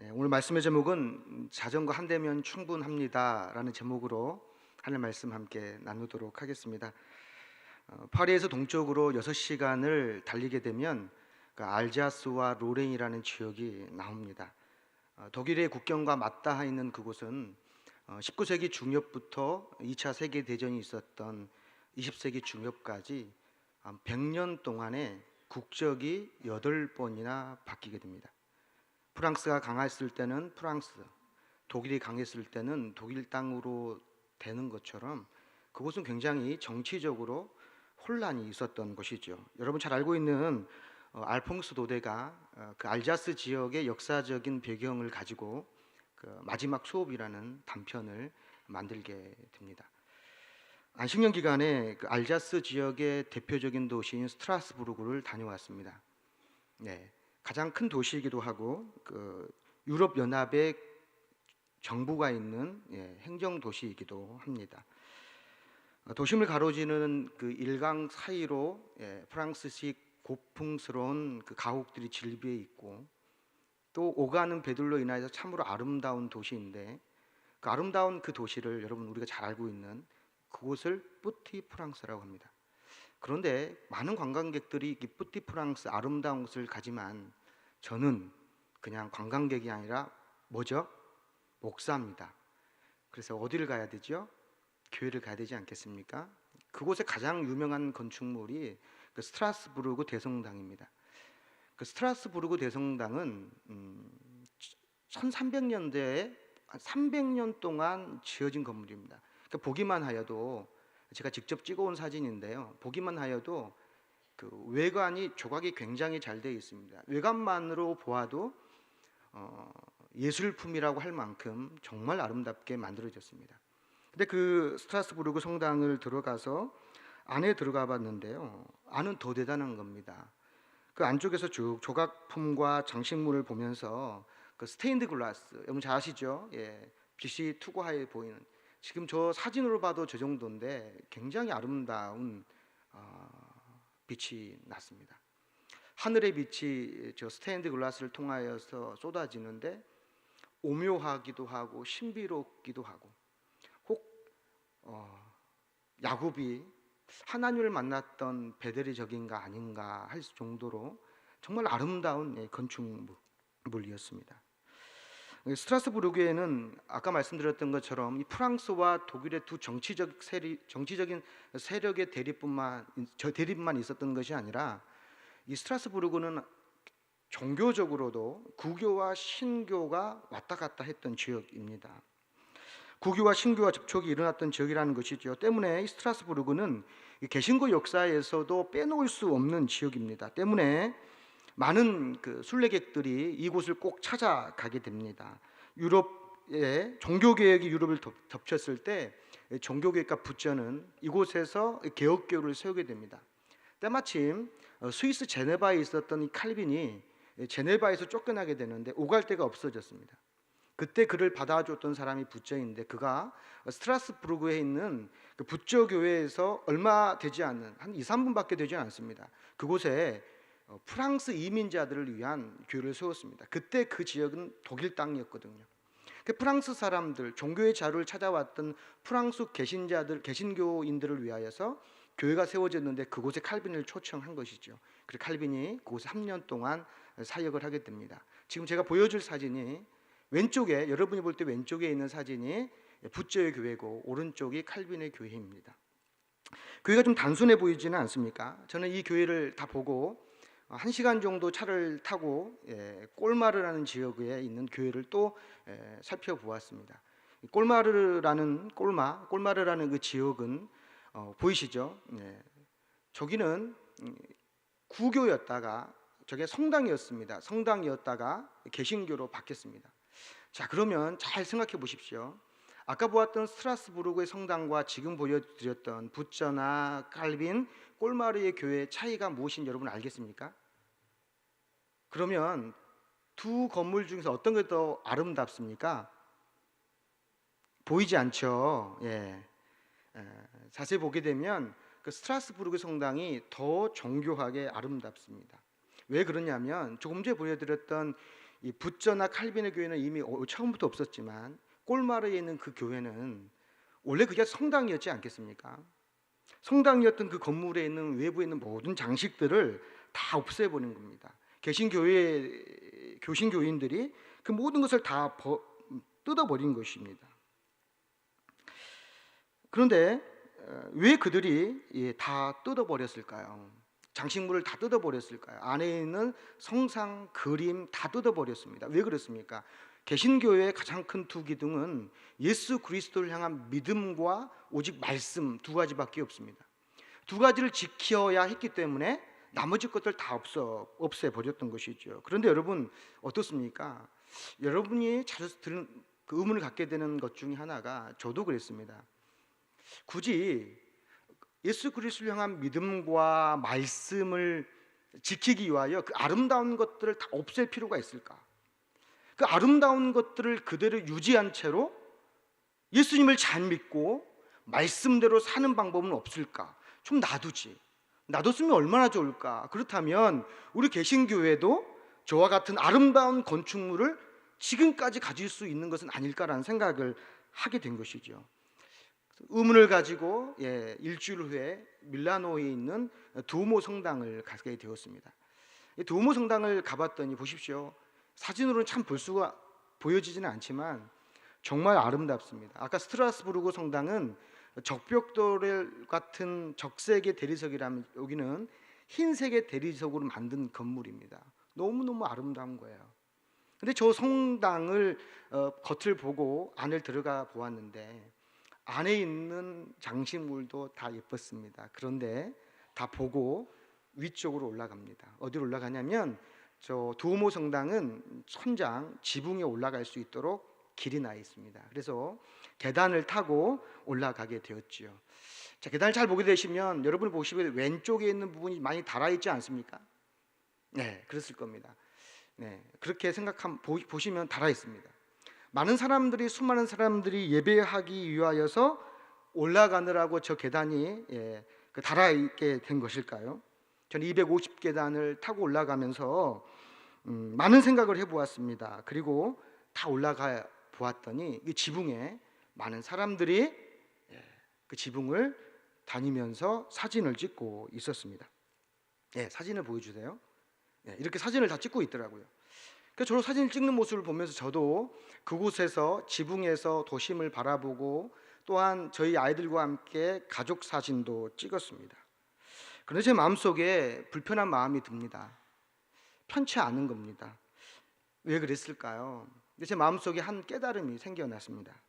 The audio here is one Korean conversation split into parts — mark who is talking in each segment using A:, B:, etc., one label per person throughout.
A: 오늘 말씀의 제목은 자전거 한 대면 충분합니다라는 제목으로 하늘 말씀 함께 나누도록 하겠습니다. 파리에서 동쪽으로 6시간을 달리게 되면 그 알자스와 로렌이라는 지역이 나옵니다. 독일의 국경과 맞닿아 있는 그곳은 19세기 중엽부터 2차 세계 대전이 있었던 20세기 중엽까지 100년 동안에 국적이 8번이나 바뀌게 됩니다. 프랑스가 강했을 때는 프랑스, 독일이 강했을 때는 독일 땅으로 되는 것처럼 그곳은 굉장히 정치적으로 혼란이 있었던 곳이죠. 여러분 잘 알고 있는 알퐁스 도데가 그 알자스 지역의 역사적인 배경을 가지고 그 마지막 수업이라는 단편을 만들게 됩니다. 안식년 기간에 그 알자스 지역의 대표적인 도시인 스트라스부르크를 다녀왔습니다. 네, 가장 큰 도시이기도 하고 그 유럽 연합의 정부가 있는 행정 도시이기도 합니다. 도심을 가로지르는 그 일강 사이로 프랑스식 고풍스러운 그 가옥들이 질비해 있고 또 오가는 배들로 인하여서 참으로 아름다운 도시인데 그 아름다운 그 도시를 여러분 우리가 잘 알고 있는 그곳을 뿌티 프랑스라고 합니다. 그런데 많은 관광객들이 이 뿌티 프랑스 아름다운 곳을 가지만 저는 그냥 관광객이 아니라 뭐죠? 목사입니다. 그래서 어디를 가야 되죠? 교회를 가야 되지 않겠습니까? 그곳의 가장 유명한 건축물이 그 스트라스부르크 대성당입니다. 그 스트라스부르크 대성당은 1300년대에 300년 동안 지어진 건물입니다. 그러니까 보기만 하여도 제가 직접 찍어온 사진인데요. 보기만 하여도 그 외관이 조각이 굉장히 잘 되어 있습니다. 외관만으로 보아도 예술품이라고 할 만큼 정말 아름답게 만들어졌습니다. 근데 그 스트라스부르크 성당을 들어가서 안에 들어가 봤는데요. 안은 더 대단한 겁니다. 그 안쪽에서 쭉 조각품과 장식물을 보면서 그 스테인드 글라스, 여러분 잘 아시죠? 빛이 투과해 보이는 지금 저 사진으로 봐도 저 정도인데 굉장히 아름다운 빛이 났습니다. 하늘의 빛이 저 스테인드 글라스를 통하여서 쏟아지는데 오묘하기도 하고 신비롭기도 하고 혹 야곱이 하나님을 만났던 베델이적인가 아닌가 할 정도로 정말 아름다운 건축물이었습니다. 스트라스부르크에는 아까 말씀드렸던 것처럼 이 프랑스와 독일의 두 정치적인 세력의 대립만 있었던 것이 아니라 이 스트라스부르크는 종교적으로도 구교와 신교가 왔다 갔다 했던 지역입니다. 구교와 신교와 접촉이 일어났던 지역이라는 것이죠. 때문에 이 스트라스부르크는 개신교 역사에서도 빼놓을 수 없는 지역입니다. 때문에 많은 그 순례객들이 이곳을 꼭 찾아가게 됩니다. 유럽의 종교개혁이 유럽을 덮쳤을 때 종교개혁과 부처는 이곳에서 개혁교를 세우게 됩니다. 때마침 스위스 제네바에 있었던 이 칼빈이 제네바에서 쫓겨나게 되는데 오갈 데가 없어졌습니다. 그때 그를 받아줬던 사람이 부처인데 그가 스트라스부르크에 있는 그 부처 교회에서 얼마 되지 않는 한 2, 3분밖에 되지 않습니다. 그곳에 프랑스 이민자들을 위한 교회를 세웠습니다. 그때 그 지역은 독일 땅이었거든요. 그 프랑스 사람들, 종교의 자료를 찾아왔던 프랑스 개신교인들을 위하여서 교회가 세워졌는데 그곳에 칼빈을 초청한 것이죠. 그래서 칼빈이 그곳에 3년 동안 사역을 하게 됩니다. 지금 제가 보여줄 사진이 왼쪽에, 여러분이 볼 때 왼쪽에 있는 사진이 부처의 교회고 오른쪽이 칼빈의 교회입니다. 교회가 좀 단순해 보이지는 않습니까? 저는 이 교회를 다 보고 1시간 정도 차를 타고 꼴마르라는 지역에 있는 교회를 또 살펴보았습니다. 꼴마르라는 그 지역은 보이시죠? 저기는 구교였다가 저게 성당이었습니다. 성당이었다가 개신교로 바뀌었습니다. 자, 그러면 잘 생각해 보십시오. 아까 보았던 스트라스부르크의 성당과 지금 보여드렸던 부처나 칼빈, 꼴마르의 교회의 차이가 무엇인지 여러분 알겠습니까? 그러면 두 건물 중에서 어떤 게 더 아름답습니까? 보이지 않죠. 자세히 보게 되면 그 스트라스부르크 성당이 더 정교하게 아름답습니다. 왜 그러냐면 조금 전에 보여드렸던 이 붓저나 칼빈의 교회는 이미 처음부터 없었지만 꼴마르에 있는 그 교회는 원래 그게 성당이었지 않겠습니까? 성당이었던 그 건물에 있는 외부에 있는 모든 장식들을 다 없애버린 겁니다. 교신교인들이 그 모든 것을 다 뜯어버린 것입니다. 그런데 왜 그들이 다 뜯어버렸을까요? 장식물을 다 뜯어버렸을까요? 안에 있는 성상, 그림 다 뜯어버렸습니다. 왜 그렇습니까? 개신교회의 가장 큰 두 기둥은 예수 그리스도를 향한 믿음과 오직 말씀 두 가지밖에 없습니다. 두 가지를 지켜야 했기 때문에 나머지 것들 다 없애버렸던 것이죠. 그런데 여러분 어떻습니까? 여러분이 자주 들은 그 의문을 갖게 되는 것 중에 하나가, 저도 그랬습니다. 굳이 예수 그리스도를 향한 믿음과 말씀을 지키기 위하여 그 아름다운 것들을 다 없앨 필요가 있을까? 그 아름다운 것들을 그대로 유지한 채로 예수님을 잘 믿고 말씀대로 사는 방법은 없을까? 좀 놔뒀으면 얼마나 좋을까? 그렇다면 우리 개신교회도 저와 같은 아름다운 건축물을 지금까지 가질 수 있는 것은 아닐까라는 생각을 하게 된 것이죠. 의문을 가지고 일주일 후에 밀라노에 있는 두오모 성당을 가게 되었습니다. 두오모 성당을 가봤더니 보십시오. 사진으로는 참 볼 수가 보여지지는 않지만 정말 아름답습니다. 아까 스트라스부르크 성당은 적벽돌 같은 적색의 대리석이라면 여기는 흰색의 대리석으로 만든 건물입니다. 너무너무 아름다운 거예요. 근데 저 성당을 겉을 보고 안을 들어가 보았는데 안에 있는 장식물도 다 예뻤습니다. 그런데 다 보고 위쪽으로 올라갑니다. 어디로 올라가냐면 저 두오모 성당은 천장 지붕에 올라갈 수 있도록 길이 나 있습니다. 그래서 계단을 타고 올라가게 되었지요. 자, 계단을 잘 보게 되시면 여러분이 보시면 왼쪽에 있는 부분이 많이 달아 있지 않습니까? 네, 그랬을 겁니다. 네, 그렇게 보시면 달아 있습니다. 수많은 사람들이 예배하기 위하여서 올라가느라고 저 계단이 달아 있게 된 것일까요? 저는 250계단을 타고 올라가면서 많은 생각을 해보았습니다. 그리고 다 올라가 보았더니 이 지붕에 많은 사람들이 그 지붕을 다니면서 사진을 찍고 있었습니다. 사진을 보여주세요. 이렇게 사진을 다 찍고 있더라고요. 그래서 저로 사진을 찍는 모습을 보면서 저도 그곳에서 지붕에서 도심을 바라보고 또한 저희 아이들과 함께 가족 사진도 찍었습니다. 그런데 제 마음속에 불편한 마음이 듭니다. 편치 않은 겁니다. 왜 그랬을까요? 제 마음속에 한 깨달음이 생겨났습니다.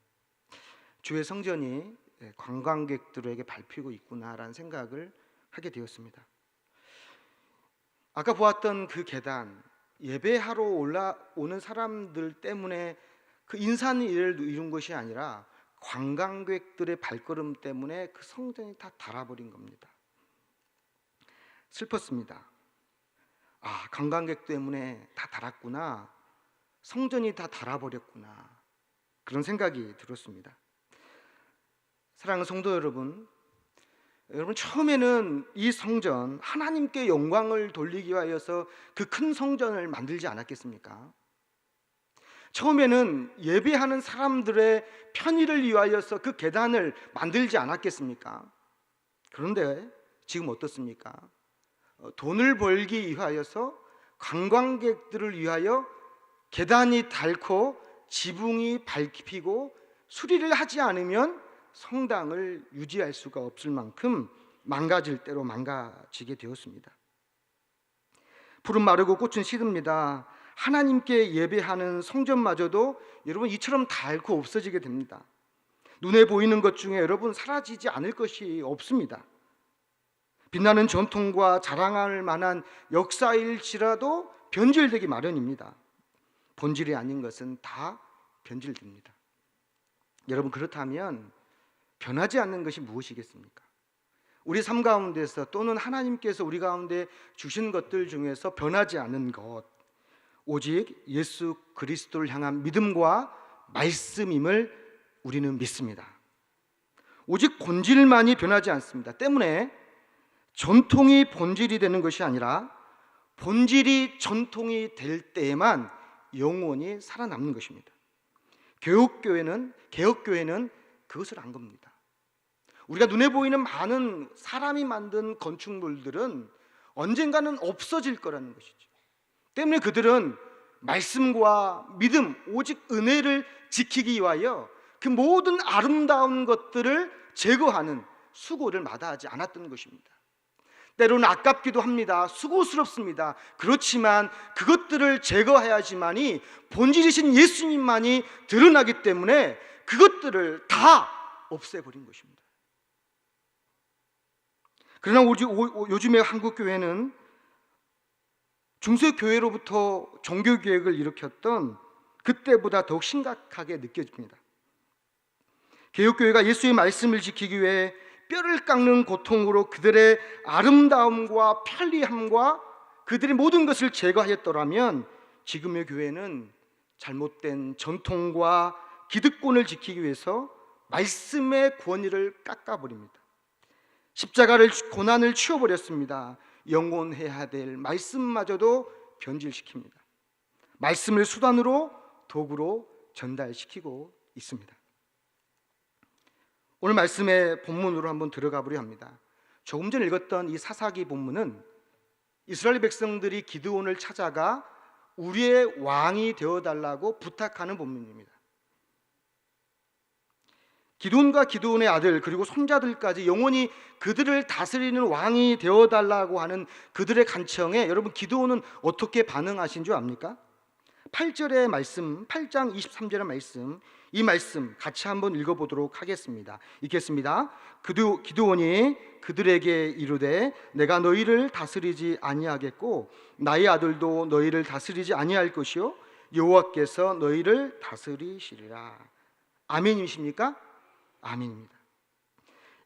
A: 주의 성전이 관광객들에게 밟히고 있구나라는 생각을 하게 되었습니다. 아까 보았던 그 계단, 예배하러 올라오는 사람들 때문에 그 인산일을 이룬 것이 아니라 관광객들의 발걸음 때문에 그 성전이 다 닳아버린 겁니다. 슬펐습니다. 관광객 때문에 다 닳았구나, 성전이 다 닳아버렸구나, 그런 생각이 들었습니다. 사랑하는 성도 여러분, 처음에는 이 성전, 하나님께 영광을 돌리기 위하여서 그 큰 성전을 만들지 않았겠습니까? 처음에는 예배하는 사람들의 편의를 위하여서 그 계단을 만들지 않았겠습니까? 그런데 지금 어떻습니까? 돈을 벌기 위하여서, 관광객들을 위하여 계단이 닳고 지붕이 밟히고 수리를 하지 않으면 성당을 유지할 수가 없을 만큼 망가질 대로 망가지게 되었습니다. 풀은 마르고 꽃은 시듭니다. 하나님께 예배하는 성전마저도 여러분 이처럼 닳고 없어지게 됩니다. 눈에 보이는 것 중에 여러분 사라지지 않을 것이 없습니다. 빛나는 전통과 자랑할 만한 역사일지라도 변질되기 마련입니다. 본질이 아닌 것은 다 변질됩니다. 여러분, 그렇다면 변하지 않는 것이 무엇이겠습니까? 우리 삶 가운데서 또는 하나님께서 우리 가운데 주신 것들 중에서 변하지 않는 것, 오직 예수 그리스도를 향한 믿음과 말씀임을 우리는 믿습니다. 오직 본질만이 변하지 않습니다. 때문에 전통이 본질이 되는 것이 아니라 본질이 전통이 될 때에만 영원히 살아남는 것입니다. 개혁교회는 그것을 안 겁니다. 우리가 눈에 보이는 많은 사람이 만든 건축물들은 언젠가는 없어질 거라는 것이죠. 때문에 그들은 말씀과 믿음, 오직 은혜를 지키기 위하여 그 모든 아름다운 것들을 제거하는 수고를 마다하지 않았던 것입니다. 때로는 아깝기도 합니다. 수고스럽습니다. 그렇지만 그것들을 제거해야지만이 본질이신 예수님만이 드러나기 때문에 그것들을 다 없애버린 것입니다. 그러나 요즘의 한국교회는 중세교회로부터 종교개혁을 일으켰던 그때보다 더욱 심각하게 느껴집니다. 개혁교회가 예수의 말씀을 지키기 위해 뼈를 깎는 고통으로 그들의 아름다움과 편리함과 그들의 모든 것을 제거하였더라면 지금의 교회는 잘못된 전통과 기득권을 지키기 위해서 말씀의 권위를 깎아버립니다. 십자가를 고난을 치워버렸습니다. 영원해야 될 말씀마저도 변질시킵니다. 말씀을 수단으로 도구로 전달시키고 있습니다. 오늘 말씀의 본문으로 한번 들어가 보려 합니다. 조금 전에 읽었던 이 사사기 본문은 이스라엘 백성들이 기드온을 찾아가 우리의 왕이 되어달라고 부탁하는 본문입니다. 기드온과 기드온의 아들 그리고 손자들까지 영원히 그들을 다스리는 왕이 되어달라고 하는 그들의 간청에 여러분 기드온은 어떻게 반응하신 줄 압니까? 8절의 말씀, 8장 23절의 말씀, 이 말씀 같이 한번 읽어보도록 하겠습니다. 읽겠습니다. 기드온이 그들에게 이르되 내가 너희를 다스리지 아니하겠고 나의 아들도 너희를 다스리지 아니할 것이요 여호와께서 너희를 다스리시리라. 아멘이십니까? 아멘입니다.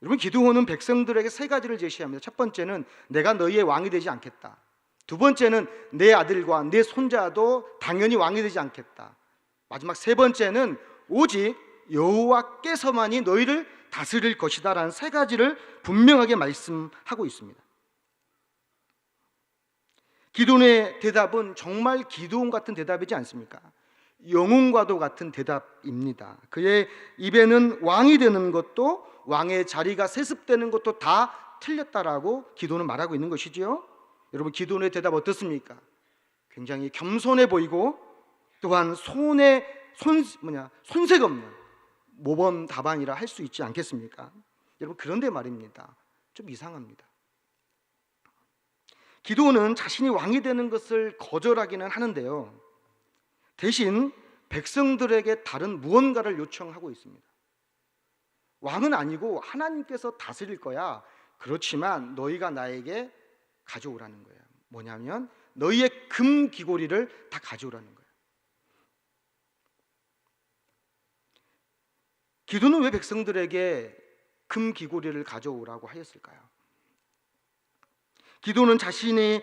A: 여러분 기드온은 백성들에게 세 가지를 제시합니다. 첫 번째는 내가 너희의 왕이 되지 않겠다. 두 번째는 내 아들과 내 손자도 당연히 왕이 되지 않겠다. 마지막 세 번째는 오직 여호와께서만이 너희를 다스릴 것이다 라는 세 가지를 분명하게 말씀하고 있습니다. 기드온의 대답은 정말 기드온 같은 대답이지 않습니까? 영웅과도 같은 대답입니다. 그의 입에는 왕이 되는 것도 왕의 자리가 세습되는 것도 다 틀렸다라고 기드온은 말하고 있는 것이지요. 여러분 기드온의 대답 어떻습니까? 굉장히 겸손해 보이고 또한 손색 없는 모범 답안이라 할 수 있지 않겠습니까? 여러분 그런데 말입니다. 좀 이상합니다. 기드온은 자신이 왕이 되는 것을 거절하기는 하는데요. 대신 백성들에게 다른 무언가를 요청하고 있습니다. 왕은 아니고 하나님께서 다스릴 거야. 그렇지만 너희가 나에게 가져오라는 거예요. 뭐냐면 너희의 금 귀고리를 다 가져오라는 거예요. 기도는 왜 백성들에게 금 귀고리를 가져오라고 하였을까요? 기도는 자신이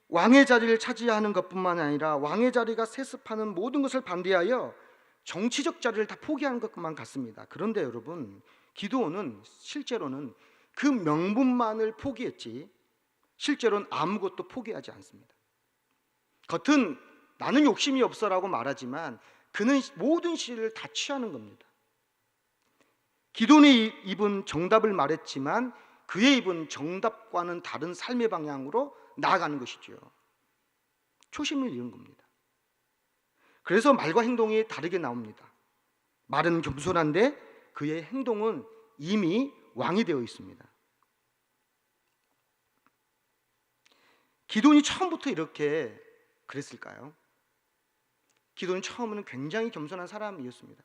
A: 왕의 자리를 차지하는 것뿐만 아니라 왕의 자리가 세습하는 모든 것을 반대하여 정치적 자리를 다 포기하는 것만 같습니다. 그런데 여러분 기드온은 실제로는 그 명분만을 포기했지 실제로는 아무것도 포기하지 않습니다. 겉은 나는 욕심이 없어라고 말하지만 그는 모든 시를 다 취하는 겁니다. 기드온의 입은 정답을 말했지만 그의 입은 정답과는 다른 삶의 방향으로 나아가는 것이죠. 초심을 잃은 겁니다. 그래서 말과 행동이 다르게 나옵니다. 말은 겸손한데 그의 행동은 이미 왕이 되어 있습니다. 기드온이 처음부터 이렇게 그랬을까요? 기드온은 처음에는 굉장히 겸손한 사람이었습니다.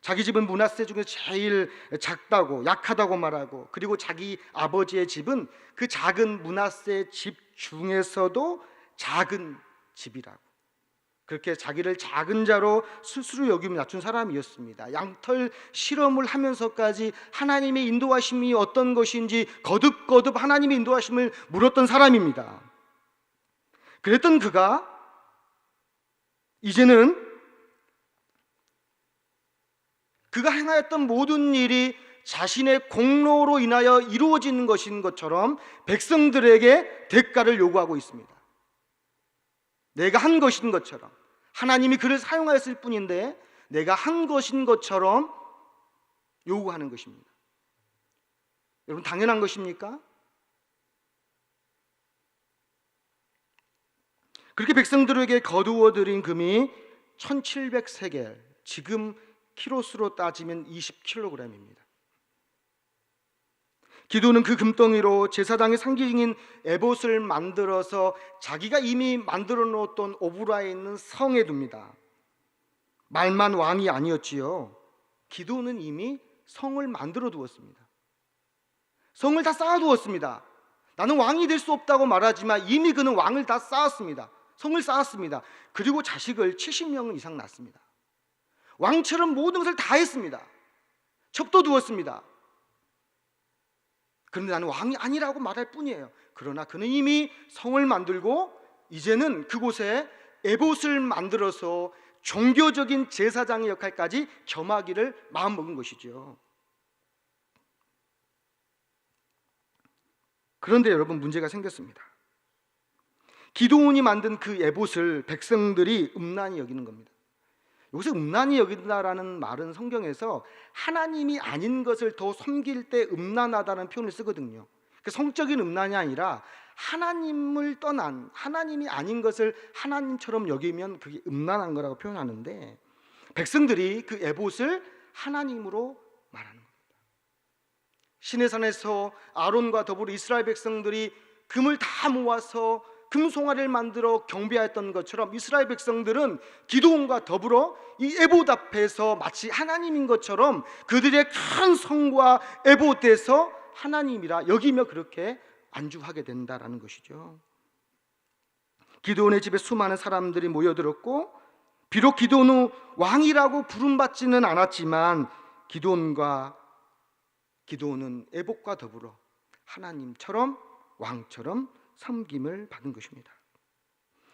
A: 자기 집은 므낫세 중에 제일 작다고 약하다고 말하고 그리고 자기 아버지의 집은 그 작은 므낫세 집 중에서도 작은 집이라고 그렇게 자기를 작은 자로 스스로 여기며 낮춘 사람이었습니다. 양털 실험을 하면서까지 하나님의 인도하심이 어떤 것인지 거듭거듭 하나님의 인도하심을 물었던 사람입니다. 그랬던 그가 이제는 그가 행하였던 모든 일이 자신의 공로로 인하여 이루어지는 것인 것처럼 백성들에게 대가를 요구하고 있습니다. 내가 한 것인 것처럼 하나님이 그를 사용하였을 뿐인데 내가 한 것인 것처럼 요구하는 것입니다. 여러분, 당연한 것입니까? 그렇게 백성들에게 거두어 들인 금이 1700세겔, 지금 키로수로 따지면 20kg입니다. 기도는 그 금덩이로 제사장의 상징인 에봇을 만들어서 자기가 이미 만들어 놓았던 오브라에 있는 성에 둡니다. 말만 왕이 아니었지요. 기도는 이미 성을 만들어 두었습니다. 성을 다 쌓아두었습니다. 나는 왕이 될 수 없다고 말하지만 이미 그는 왕을 다 쌓았습니다. 성을 쌓았습니다. 그리고 자식을 70명 이상 낳습니다. 왕처럼 모든 것을 다 했습니다. 첩도 두었습니다. 그런데 나는 왕이 아니라고 말할 뿐이에요. 그러나 그는 이미 성을 만들고 이제는 그곳에 에봇을 만들어서 종교적인 제사장의 역할까지 겸하기를 마음먹은 것이죠. 그런데 여러분, 문제가 생겼습니다. 기드온이 만든 그 에봇을 백성들이 음란히 여기는 겁니다. 여기서 음란히 여긴다라는 말은 성경에서 하나님이 아닌 것을 더 섬길 때 음란하다는 표현을 쓰거든요. 그 성적인 음란이 아니라 하나님을 떠난, 하나님이 아닌 것을 하나님처럼 여기면 그게 음란한 거라고 표현하는데, 백성들이 그 에봇을 하나님으로 말하는 겁니다. 시내산에서 아론과 더불어 이스라엘 백성들이 금을 다 모아서 금송아리를 만들어 경배했던 것처럼 이스라엘 백성들은 기드온과 더불어 이 에봇 앞에서 마치 하나님인 것처럼 그들의 큰 성과 에봇에서 하나님이라 여기며 그렇게 안주하게 된다라는 것이죠. 기드온의 집에 수많은 사람들이 모여들었고, 비록 기드온은 왕이라고 부름받지는 않았지만 기드온은 에봇과 더불어 하나님처럼 왕처럼 섬김을 받은 것입니다.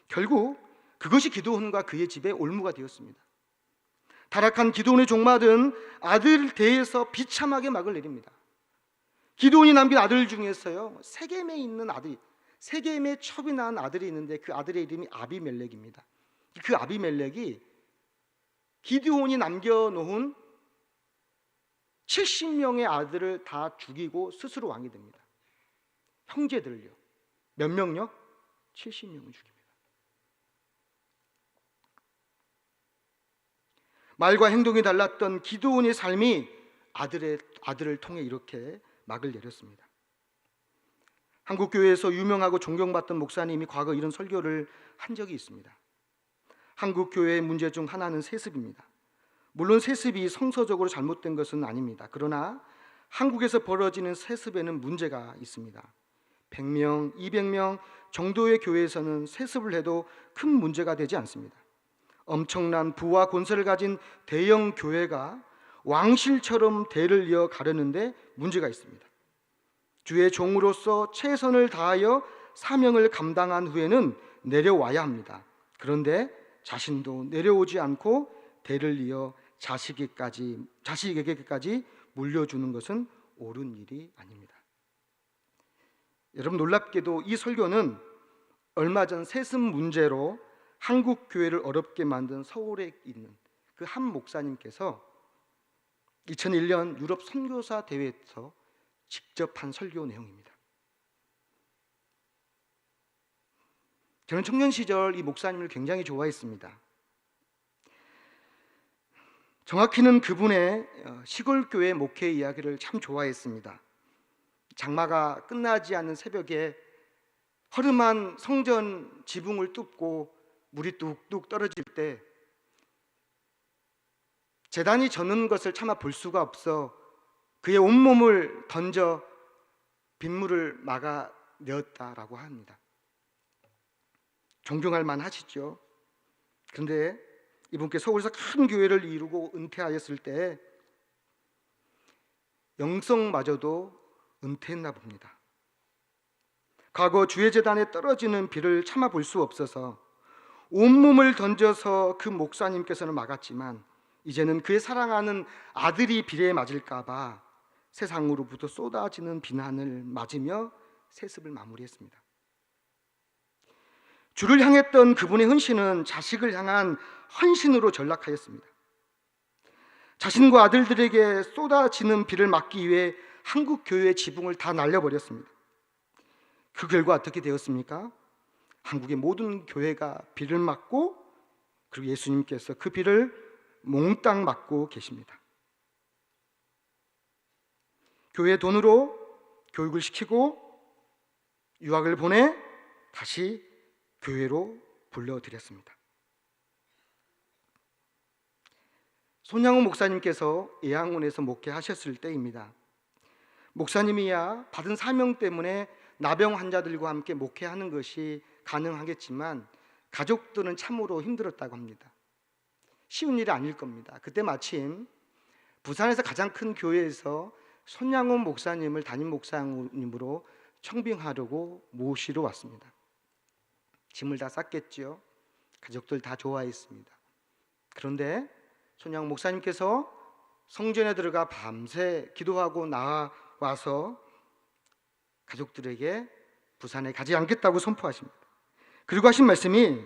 A: 결국 그것이 기드온과 그의 집의 올무가 되었습니다. 타락한 기드온의 종말은 아들 대에서 비참하게 막을 내립니다. 기드온이 남긴 아들 중에서요, 세겜에 있는 아들, 세겜에 첩이 낳은 아들이 있는데 그 아들의 이름이 아비멜렉입니다. 그 아비멜렉이 기드온이 남겨놓은 70명의 아들을 다 죽이고 스스로 왕이 됩니다. 형제들을요. 몇 명요? 70명을 죽입니다. 말과 행동이 달랐던 기드온의 삶이 아들을 통해 이렇게 막을 내렸습니다. 한국교회에서 유명하고 존경받던 목사님이 과거 이런 설교를 한 적이 있습니다. 한국교회의 문제 중 하나는 세습입니다. 물론 세습이 성서적으로 잘못된 것은 아닙니다. 그러나 한국에서 벌어지는 세습에는 문제가 있습니다. 100명, 200명 정도의 교회에서는 세습을 해도 큰 문제가 되지 않습니다. 엄청난 부와 권세를 가진 대형 교회가 왕실처럼 대를 이어 가려는데 문제가 있습니다. 주의 종으로서 최선을 다하여 사명을 감당한 후에는 내려와야 합니다. 그런데 자신도 내려오지 않고 대를 이어 자식에게까지 물려주는 것은 옳은 일이 아닙니다. 여러분, 놀랍게도 이 설교는 얼마 전 세습 문제로 한국 교회를 어렵게 만든 서울에 있는 그 한 목사님께서 2001년 유럽 선교사 대회에서 직접 한 설교 내용입니다. 저는 청년 시절 이 목사님을 굉장히 좋아했습니다. 정확히는 그분의 시골 교회 목회 이야기를 참 좋아했습니다. 장마가 끝나지 않는 새벽에 허름한 성전 지붕을 뚫고 물이 뚝뚝 떨어질 때 제단이 젖는 것을 차마 볼 수가 없어 그의 온몸을 던져 빗물을 막아내었다라고 합니다. 존경할 만하시죠. 그런데 이분께 서울에서 큰 교회를 이루고 은퇴하였을 때 영성마저도 은퇴했나 봅니다. 과거 주의재단에 떨어지는 비를 참아 볼 수 없어서 온몸을 던져서 그 목사님께서는 막았지만 이제는 그의 사랑하는 아들이 비에 맞을까 봐 세상으로부터 쏟아지는 비난을 맞으며 세습을 마무리했습니다. 주를 향했던 그분의 헌신은 자식을 향한 헌신으로 전락하였습니다. 자신과 아들들에게 쏟아지는 비를 막기 위해 한국 교회의 지붕을 다 날려버렸습니다. 그 결과 어떻게 되었습니까? 한국의 모든 교회가 비를 맞고, 그리고 예수님께서 그 비를 몽땅 맞고 계십니다. 교회 돈으로 교육을 시키고 유학을 보내 다시 교회로 불러들였습니다. 손양호 목사님께서 예양원에서 목회하셨을 때입니다. 목사님이야 받은 사명 때문에 나병 환자들과 함께 목회하는 것이 가능하겠지만 가족들은 참으로 힘들었다고 합니다. 쉬운 일이 아닐 겁니다. 그때 마침 부산에서 가장 큰 교회에서 손양호 목사님을 담임 목사님으로 청빙하려고 모시러 왔습니다. 짐을 다 쌌겠죠. 가족들 다 좋아했습니다. 그런데 손양호 목사님께서 성전에 들어가 밤새 기도하고 나와서 가족들에게 부산에 가지 않겠다고 선포하십니다. 그리고 하신 말씀이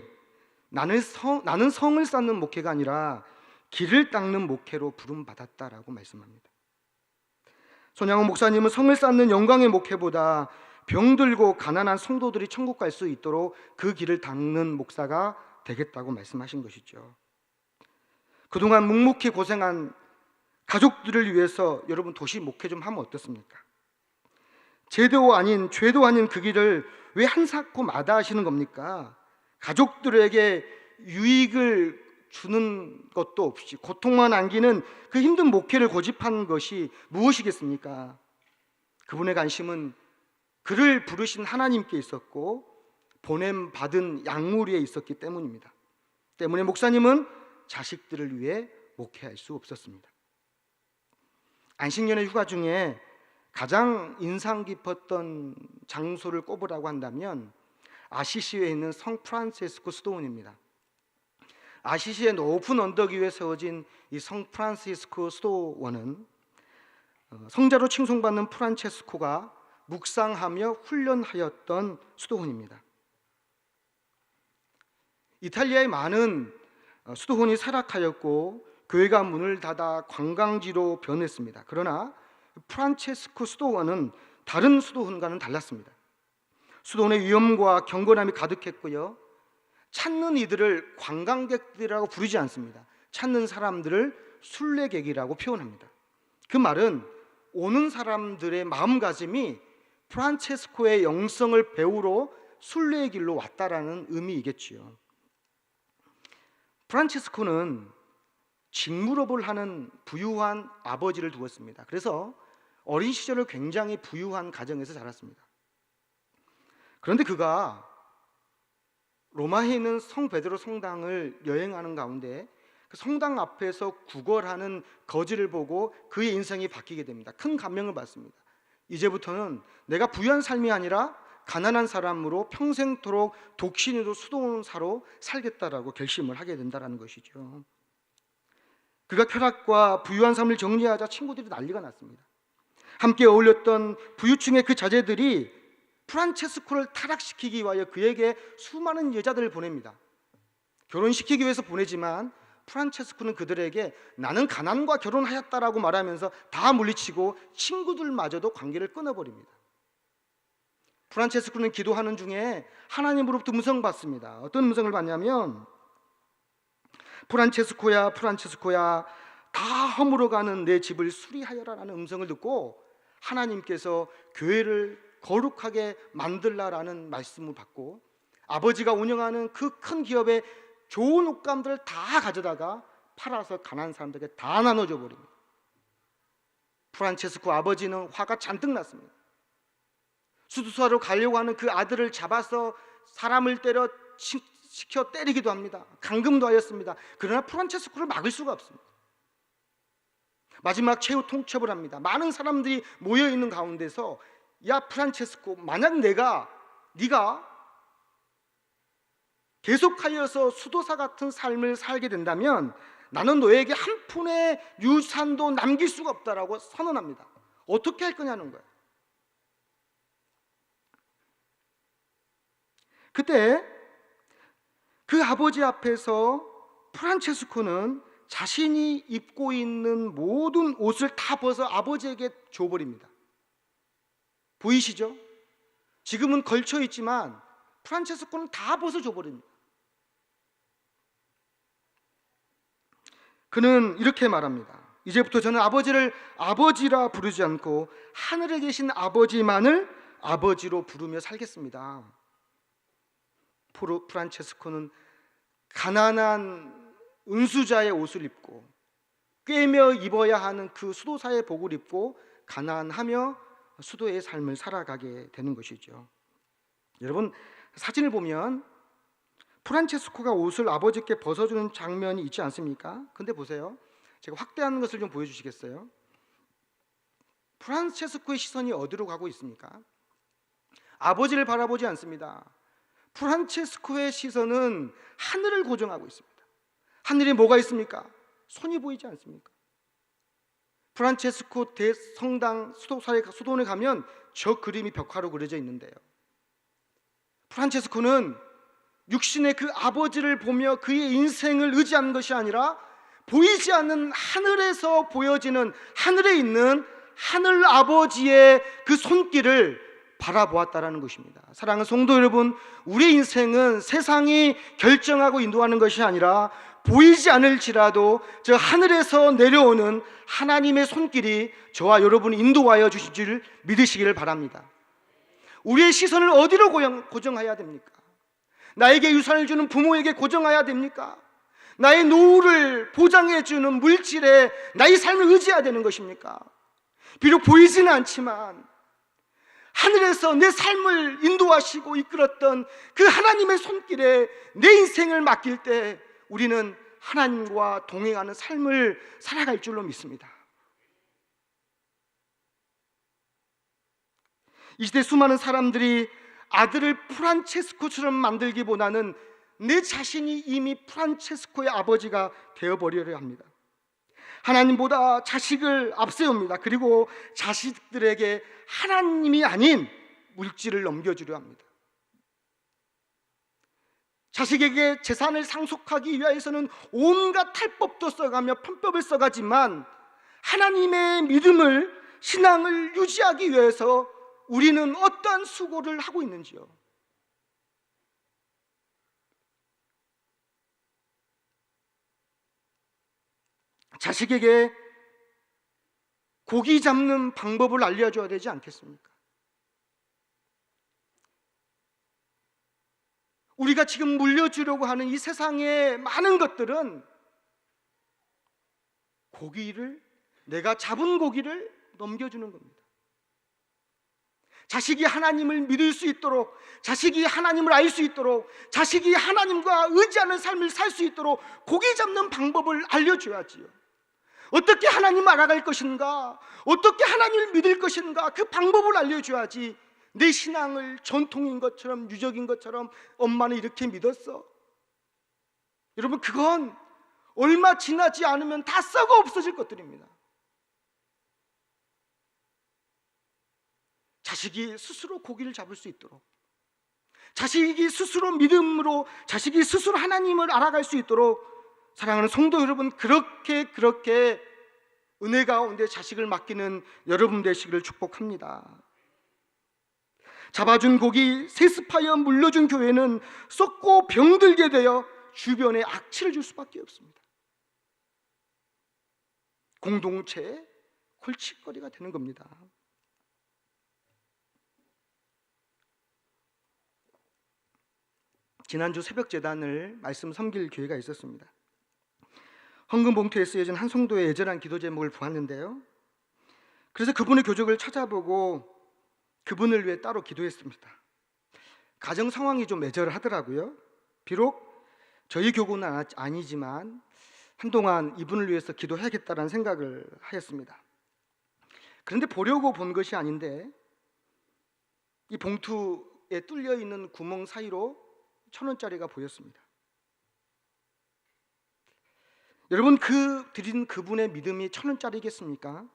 A: 나는 성을 쌓는 목회가 아니라 길을 닦는 목회로 부름받았다라고 말씀합니다. 손양호 목사님은 성을 쌓는 영광의 목회보다 병들고 가난한 성도들이 천국 갈 수 있도록 그 길을 닦는 목사가 되겠다고 말씀하신 것이죠. 그동안 묵묵히 고생한 가족들을 위해서 여러분 도시 목회 좀 하면 어떻습니까? 죄도 아닌 그 길을 왜 한사코 마다하시는 겁니까? 가족들에게 유익을 주는 것도 없이 고통만 안기는 그 힘든 목회를 고집한 것이 무엇이겠습니까? 그분의 관심은 그를 부르신 하나님께 있었고 보냄 받은 양무리에 있었기 때문입니다. 때문에 목사님은 자식들을 위해 목회할 수 없었습니다. 안식년의 휴가 중에 가장 인상 깊었던 장소를 꼽으라고 한다면 아시시에 있는 성 프란체스코 수도원입니다. 아시시의 높은 언덕 위에 세워진 이 성 프란체스코 수도원은 성자로 칭송받는 프란체스코가 묵상하며 훈련하였던 수도원입니다. 이탈리아의 많은 수도원이 쇠락하였고 교회가 문을 닫아 관광지로 변했습니다. 그러나 프란체스코 수도원은 다른 수도원과는 달랐습니다. 수도원의 위엄과 경건함이 가득했고요, 찾는 이들을 관광객들이라고 부르지 않습니다. 찾는 사람들을 순례객이라고 표현합니다. 그 말은 오는 사람들의 마음가짐이 프란체스코의 영성을 배우러 순례의 길로 왔다라는 의미이겠지요. 프란체스코는 직무업을 하는 부유한 아버지를 두었습니다. 그래서 어린 시절을 굉장히 부유한 가정에서 자랐습니다. 그런데 그가 로마에 있는 성 베드로 성당을 여행하는 가운데 그 성당 앞에서 구걸하는 거지를 보고 그의 인생이 바뀌게 됩니다. 큰 감명을 받습니다. 이제부터는 내가 부유한 삶이 아니라 가난한 사람으로 평생토록 독신으로 수도원사로 살겠다라고 결심을 하게 된다는 것이죠. 그가 쾌락과 부유한 삶을 정리하자 친구들이 난리가 났습니다. 함께 어울렸던 부유층의 그 자제들이 프란체스코를 타락시키기 위하여 그에게 수많은 여자들을 보냅니다. 결혼시키기 위해서 보내지만 프란체스코는 그들에게 나는 가난과 결혼하였다라고 말하면서 다 물리치고 친구들마저도 관계를 끊어버립니다. 프란체스코는 기도하는 중에 하나님으로부터 음성 받습니다. 어떤 음성을 받냐면 프란체스코야 다 허물어가는 내 집을 수리하여라 라는 음성을 듣고 하나님께서 교회를 거룩하게 만들라라는 말씀을 받고 아버지가 운영하는 그 큰 기업의 좋은 옷감들을 다 가져다가 팔아서 가난한 사람들에게 다 나눠줘 버립니다. 프란체스코 아버지는 화가 잔뜩 났습니다. 수두사로 가려고 하는 그 아들을 잡아서 사람을 시켜 때리기도 합니다. 감금도 하였습니다. 그러나 프란체스코를 막을 수가 없습니다. 마지막 최후 통첩을 합니다. 많은 사람들이 모여있는 가운데서 야 프란체스코, 만약 네가 계속하여서 수도사 같은 삶을 살게 된다면 나는 너에게 한 푼의 유산도 남길 수가 없다라고 선언합니다. 어떻게 할 거냐는 거예요. 그때 그 아버지 앞에서 프란체스코는 자신이 입고 있는 모든 옷을 다 벗어 아버지에게 줘버립니다. 보이시죠? 지금은 걸쳐 있지만 프란체스코는 다 벗어 줘버립니다. 그는 이렇게 말합니다. 이제부터 저는 아버지를 아버지라 부르지 않고 하늘에 계신 아버지만을 아버지로 부르며 살겠습니다. 프란체스코는 가난한 은수자의 옷을 입고 꿰며 입어야 하는 그 수도사의 복을 입고 가난하며 수도의 삶을 살아가게 되는 것이죠. 여러분, 사진을 보면 프란체스코가 옷을 아버지께 벗어주는 장면이 있지 않습니까? 근데 보세요, 제가 확대하는 것을 좀 보여주시겠어요? 프란체스코의 시선이 어디로 가고 있습니까? 아버지를 바라보지 않습니다. 프란체스코의 시선은 하늘을 고정하고 있습니다. 하늘에 뭐가 있습니까? 손이 보이지 않습니까? 프란체스코 대성당 수도원에 가면 저 그림이 벽화로 그려져 있는데요, 프란체스코는 육신의 그 아버지를 보며 그의 인생을 의지하는 것이 아니라 보이지 않는 하늘에서 보여지는, 하늘에 있는 하늘 아버지의 그 손길을 바라보았다라는 것입니다. 사랑하는 성도 여러분, 우리의 인생은 세상이 결정하고 인도하는 것이 아니라 보이지 않을지라도 저 하늘에서 내려오는 하나님의 손길이 저와 여러분을 인도하여 주실 줄 믿으시기를 바랍니다. 우리의 시선을 어디로 고정해야 됩니까? 나에게 유산을 주는 부모에게 고정해야 됩니까? 나의 노후를 보장해 주는 물질에 나의 삶을 의지해야 되는 것입니까? 비록 보이지는 않지만 하늘에서 내 삶을 인도하시고 이끌었던 그 하나님의 손길에 내 인생을 맡길 때 우리는 하나님과 동행하는 삶을 살아갈 줄로 믿습니다. 이 시대 수많은 사람들이 아들을 프란체스코처럼 만들기보다는 내 자신이 이미 프란체스코의 아버지가 되어버리려 합니다. 하나님보다 자식을 앞세웁니다. 그리고 자식들에게 하나님이 아닌 물질을 넘겨주려 합니다. 자식에게 재산을 상속하기 위해서는 온갖 탈법도 써가며 편법을 써가지만 하나님의 믿음을, 신앙을 유지하기 위해서 우리는 어떠한 수고를 하고 있는지요? 자식에게 고기 잡는 방법을 알려줘야 되지 않겠습니까? 우리가 지금 물려주려고 하는 이 세상의 많은 것들은 고기를, 내가 잡은 고기를 넘겨주는 겁니다. 자식이 하나님을 믿을 수 있도록, 자식이 하나님을 알 수 있도록, 자식이 하나님과 의지하는 삶을 살 수 있도록 고기 잡는 방법을 알려줘야지요. 어떻게 하나님을 알아갈 것인가, 어떻게 하나님을 믿을 것인가, 그 방법을 알려줘야지. 내 신앙을 전통인 것처럼, 유적인 것처럼 엄마는 이렇게 믿었어. 여러분, 그건 얼마 지나지 않으면 다 썩어 없어질 것들입니다. 자식이 스스로 고기를 잡을 수 있도록, 자식이 스스로 믿음으로, 자식이 스스로 하나님을 알아갈 수 있도록, 사랑하는 성도 여러분, 그렇게 은혜 가운데 자식을 맡기는 여러분 되시기를 축복합니다. 잡아준 고기 세습하여 물려준 교회는 썩고 병들게 되어 주변에 악취를 줄 수밖에 없습니다. 공동체의 골칫거리가 되는 겁니다. 지난주 새벽 제단을 말씀 섬길 기회가 있었습니다. 헌금 봉투에 쓰여진 한 성도의 애절한 기도 제목을 보았는데요, 그래서 그분의 교적을 찾아보고 그분을 위해 따로 기도했습니다. 가정 상황이 좀 애절하더라고요. 비록 저희 교구는 아니지만 한동안 이분을 위해서 기도해야겠다는 생각을 하였습니다. 그런데 보려고 본 것이 아닌데 이 봉투에 뚫려 있는 구멍 사이로 1,000원짜리가 보였습니다. 여러분, 드린 그분의 믿음이 1,000원짜리겠습니까?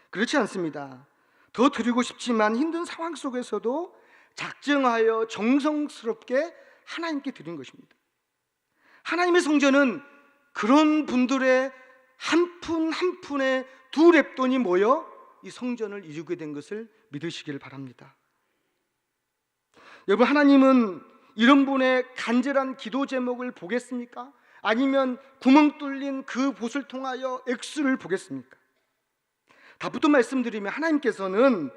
A: 그렇지 않습니다. 더 드리고 싶지만 힘든 상황 속에서도 작정하여 정성스럽게 하나님께 드린 것입니다. 하나님의 성전은 그런 분들의 한 푼 한 푼의 두 렙돈이 모여 이 성전을 이루게 된 것을 믿으시길 바랍니다. 여러분, 하나님은 이런 분의 간절한 기도 제목을 보겠습니까? 아니면 구멍 뚫린 그 봇을 통하여 액수를 보겠습니까? 답부터 말씀드리면 하나님께서는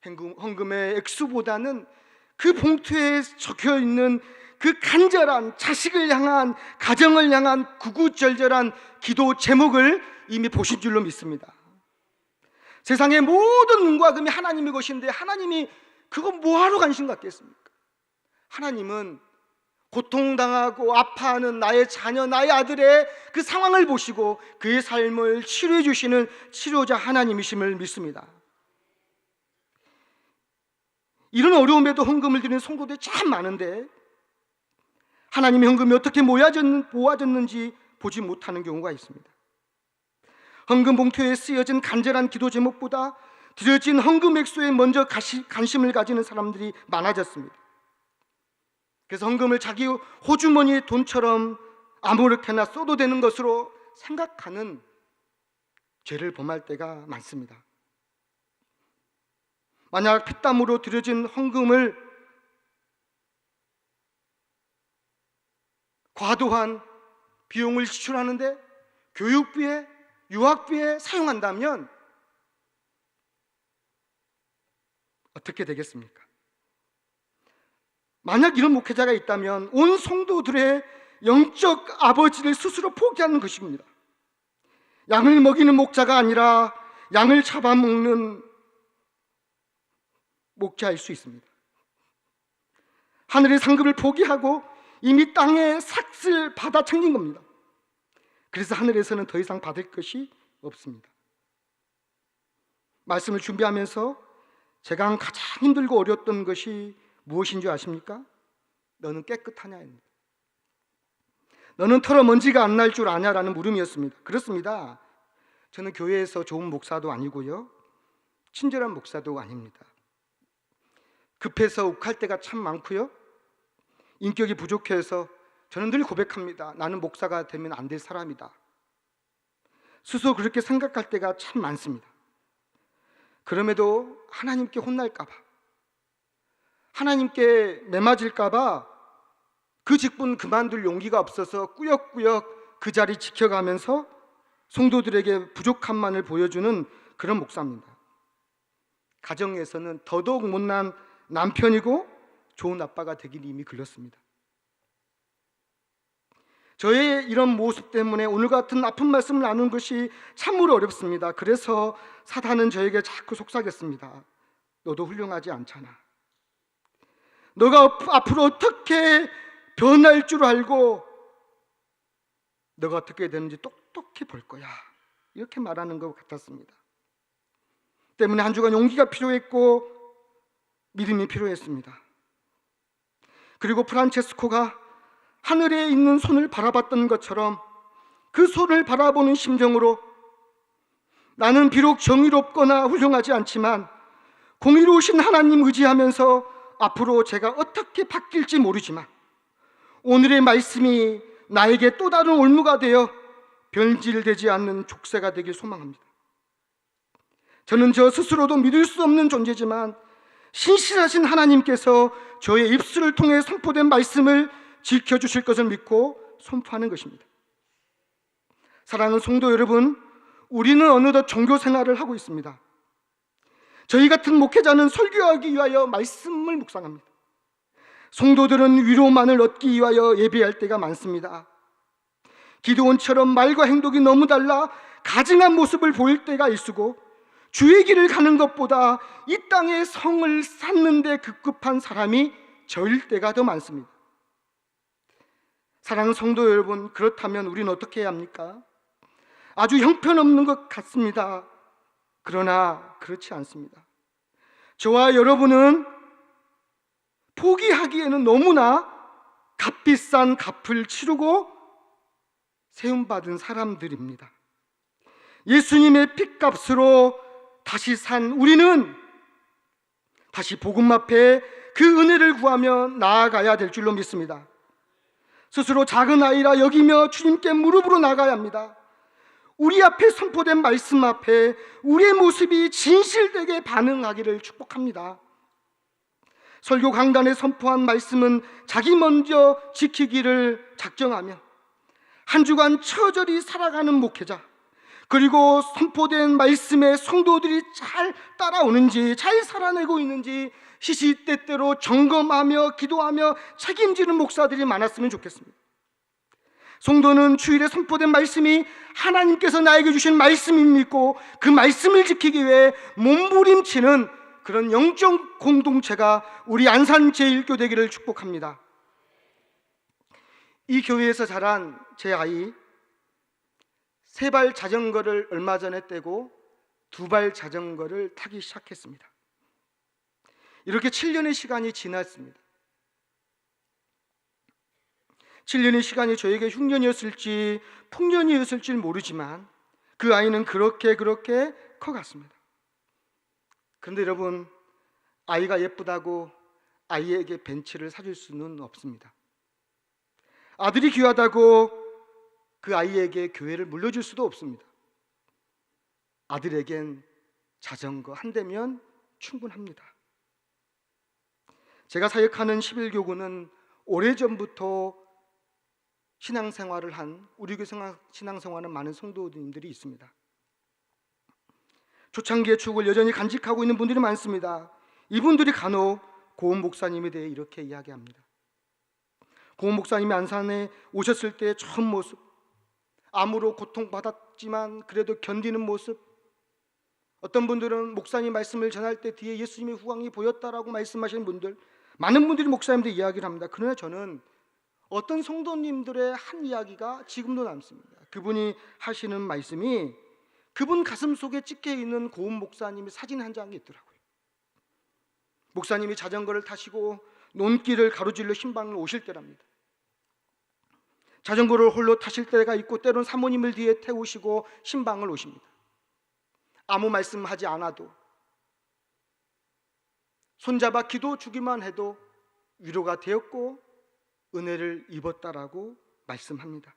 A: 헌금의 액수보다는 그 봉투에 적혀있는 그 간절한 자식을 향한, 가정을 향한 구구절절한 기도 제목을 이미 보신 줄로 믿습니다. 세상의 모든 눈과 금이 하나님의 것인데 하나님이 그거 뭐하러 관심 갖겠습니까? 하나님은 고통당하고 아파하는 나의 자녀, 나의 아들의 그 상황을 보시고 그의 삶을 치료해 주시는 치료자 하나님이심을 믿습니다. 이런 어려움에도 헌금을 드리는 성도들이 참 많은데 하나님의 헌금이 어떻게 모아졌는지 보지 못하는 경우가 있습니다. 헌금 봉투에 쓰여진 간절한 기도 제목보다 드려진 헌금 액수에 먼저 관심을 가지는 사람들이 많아졌습니다. 그래서 헌금을 자기 호주머니의 돈처럼 아무렇게나 써도 되는 것으로 생각하는 죄를 범할 때가 많습니다. 만약 피땀으로 드려진 헌금을 과도한 비용을 지출하는데 교육비에, 유학비에 사용한다면 어떻게 되겠습니까? 만약 이런 목회자가 있다면 온 성도들의 영적 아버지를 스스로 포기하는 것입니다. 양을 먹이는 목자가 아니라 양을 잡아먹는 목자일 수 있습니다. 하늘의 상급을 포기하고 이미 땅의 삭슬 받아 챙긴 겁니다. 그래서 하늘에서는 더 이상 받을 것이 없습니다. 말씀을 준비하면서 제가 가장 힘들고 어려웠던 것이 무엇인 줄 아십니까? 너는 깨끗하냐입니다. 너는 털어 먼지가 안 날 줄 아냐라는 물음이었습니다. 그렇습니다. 저는 교회에서 좋은 목사도 아니고요, 친절한 목사도 아닙니다. 급해서 욱할 때가 참 많고요, 인격이 부족해서 저는 늘 고백합니다. 나는 목사가 되면 안 될 사람이다. 스스로 그렇게 생각할 때가 참 많습니다. 그럼에도 하나님께 혼날까 봐, 하나님께 매맞을까 봐 그 직분 그만둘 용기가 없어서 꾸역꾸역 그 자리 지켜가면서 성도들에게 부족함만을 보여주는 그런 목사입니다. 가정에서는 더더욱 못난 남편이고 좋은 아빠가 되길 이미 글렀습니다. 저의 이런 모습 때문에 오늘 같은 아픈 말씀을 나누는 것이 참으로 어렵습니다. 그래서 사단은 저에게 자꾸 속삭였습니다. 너도 훌륭하지 않잖아. 너가 앞으로 어떻게 변할 줄 알고 너가 어떻게 되는지 똑똑히 볼 거야, 이렇게 말하는 것 같았습니다. 때문에 한 주간 용기가 필요했고 믿음이 필요했습니다. 그리고 프란체스코가 하늘에 있는 손을 바라봤던 것처럼 그 손을 바라보는 심정으로 나는 비록 정의롭거나 훌륭하지 않지만 공의로우신 하나님 의지하면서 앞으로 제가 어떻게 바뀔지 모르지만 오늘의 말씀이 나에게 또 다른 올무가 되어 변질되지 않는 족쇄가 되길 소망합니다. 저는 저 스스로도 믿을 수 없는 존재지만 신실하신 하나님께서 저의 입술을 통해 선포된 말씀을 지켜주실 것을 믿고 선포하는 것입니다. 사랑하는 성도 여러분, 우리는 어느덧 종교 생활을 하고 있습니다. 저희 같은 목회자는 설교하기 위하여 말씀을 묵상합니다. 성도들은 위로만을 얻기 위하여 예배할 때가 많습니다. 기드온처럼 말과 행동이 너무 달라 가증한 모습을 보일 때가 있으고 주의 길을 가는 것보다 이 땅의 성을 쌓는 데 급급한 사람이 저일 때가 더 많습니다. 사랑하는 성도 여러분, 그렇다면 우리는 어떻게 해야 합니까? 아주 형편없는 것 같습니다. 그러나 그렇지 않습니다. 저와 여러분은 포기하기에는 너무나 값비싼 값을 치르고 세움받은 사람들입니다. 예수님의 핏값으로 다시 산 우리는 다시 복음 앞에
B: 그 은혜를 구하며 나아가야 될 줄로 믿습니다. 스스로 작은 아이라 여기며 주님께 무릎으로 나가야 합니다. 우리 앞에 선포된 말씀 앞에 우리의 모습이 진실되게 반응하기를 축복합니다. 설교 강단에 선포한 말씀은 자기 먼저 지키기를 작정하며 한 주간 처절히 살아가는 목회자, 그리고 선포된 말씀에 성도들이 잘 따라오는지, 잘 살아내고 있는지 시시때때로 점검하며 기도하며 책임지는 목사들이 많았으면 좋겠습니다. 성도는 주일에 선포된 말씀이 하나님께서 나에게 주신 말씀을 믿고 그 말씀을 지키기 위해 몸부림치는 그런 영적 공동체가 우리 안산제일교 되기를 축복합니다. 이 교회에서 자란 제 아이, 3발 자전거를 얼마 전에 떼고 2발 자전거를 타기 시작했습니다. 이렇게 7년의 시간이 지났습니다. 7년의 시간이 저에게 흉년이었을지 풍년이었을지 모르지만 그 아이는 그렇게 커갔습니다. 그런데 여러분, 아이가 예쁘다고 아이에게 벤츠를 사줄 수는 없습니다. 아들이 귀하다고 그 아이에게 교회를 물려줄 수도 없습니다. 아들에겐 자전거 한 대면 충분합니다. 제가 사역하는 11교구는 오래전부터 신앙생활을 한, 우리 교회 신앙생활은 많은 성도님들이 있습니다. 초창기의 축을 여전히 간직하고 있는 분들이 많습니다. 이분들이 간혹 고은 목사님에 대해 이렇게 이야기합니다. 고은 목사님이 안산에 오셨을 때의 처음 모습, 암으로 고통받았지만 그래도 견디는 모습, 어떤 분들은 목사님 말씀을 전할 때 뒤에 예수님의 후광이 보였다라고 말씀하시는 분들, 많은 분들이 목사님들 이야기를 합니다. 그러나 저는 어떤 성도님들의 한 이야기가 지금도 남습니다. 그분이 하시는 말씀이 그분 가슴 속에 찍혀 있는 고은 목사님의 사진 한 장이 있더라고요. 목사님이 자전거를 타시고 논길을 가로질러 신방을 오실 때랍니다. 자전거를 홀로 타실 때가 있고 때론 사모님을 뒤에 태우시고 신방을 오십니다. 아무 말씀하지 않아도 손잡아 기도 주기만 해도 위로가 되었고 은혜를 입었다라고 말씀합니다.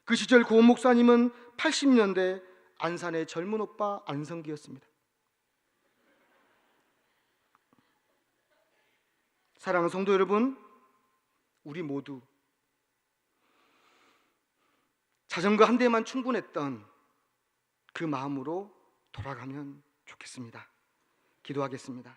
B: 그 시절 고은 목사님은 80년대 안산의 젊은 오빠 안성기였습니다. 사랑하는 성도 여러분, 우리 모두 자전거 한 대만 충분했던 그 마음으로 돌아가면 좋겠습니다. 기도하겠습니다.